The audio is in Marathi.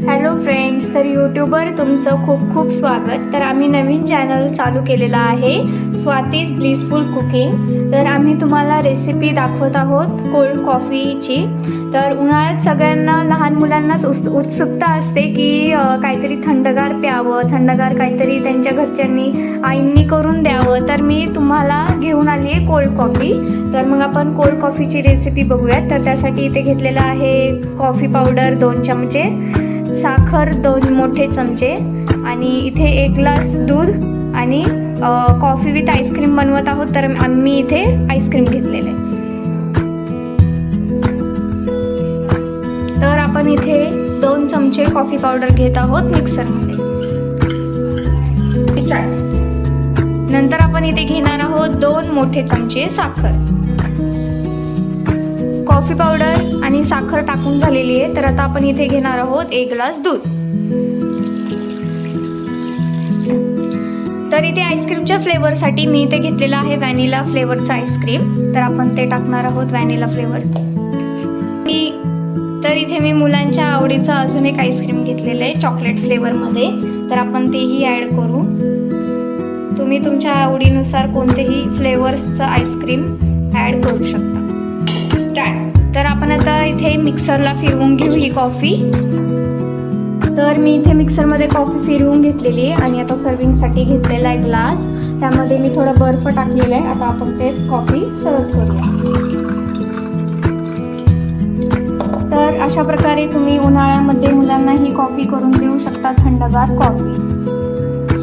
हॅलो फ्रेंड्स, तर यूट्यूबवर तुमचं खूप खूप स्वागत। तर आम्ही नवीन चॅनल चालू केलेला आहे, स्वातीज ब्लिसफुल कुकिंग। तर आम्ही तुम्हाला रेसिपी दाखवत आहोत कोल्ड कॉफीची। तर उन्हाळ्यात सगळ्यांना, लहान मुलांनाच उत्सुकता असते की काहीतरी थंडगार प्यावं, थंडगार काहीतरी त्यांच्या घरच्यांनी, आईंनी करून द्यावं। तर मी तुम्हाला घेऊन आली आहे कोल्ड कॉफी। तर मग आपण कोल्ड कॉफीची रेसिपी बघूयात। तर त्यासाठी इथे घेतलेलं आहे कॉफी पावडर 2 चमचे, साखर 2 मोठे चमचे, आणि इथे 1 ग्लास दूध, आणि कॉफी विथ आईस्क्रीम बनवत आहोत। तर आम्ही इथे आईस्क्रीम घेतलेले आहे। तर आपण इथे 2 चमचे कॉफी पावडर घेत आहोत मिक्सरमध्ये। नंतर आपण इथे घेणार आहोत 2 मोठे चमचे साखर। कॉफी पावडर आणि साखर टाकून झालेली आहे। तर आता आपण इथे घेणार आहोत 1 ग्लास दूध। तर इथे आईस्क्रीमच्या फ्लेवरसाठी मी इथे घेतलेला आहे व्हॅनिला फ्लेवरचा आईस्क्रीम। तर आपण ते टाकणार आहोत, व्हॅनिला फ्लेवर। तर इथे मी मुलांच्या आवडीचं अजून एक आईस्क्रीम घेतलेलं आहे चॉकलेट फ्लेवरमध्ये। तर आपण तेही ॲड करू। तुम्ही तुमच्या आवडीनुसार कोणतेही फ्लेवर्सचं आईस्क्रीम ॲड करू शकता। तर आपण आता इथे मिक्सरला फिरवून घेऊ ही कॉफी। तर मी इथे मिक्सरमध्ये कॉफी फिरवून घेतलेली आहे, आणि आता सर्विंगसाठी घेतलेला आहे ग्लास। त्यामध्ये मी थोडा बर्फ टाकलेला आहे। आता आपण ते कॉफी सर्व करूया। तर अशा प्रकारे तुम्ही उन्हाळ्यामध्ये मुलांना ही कॉफी करून देऊ शकता, थंडगार कॉफी।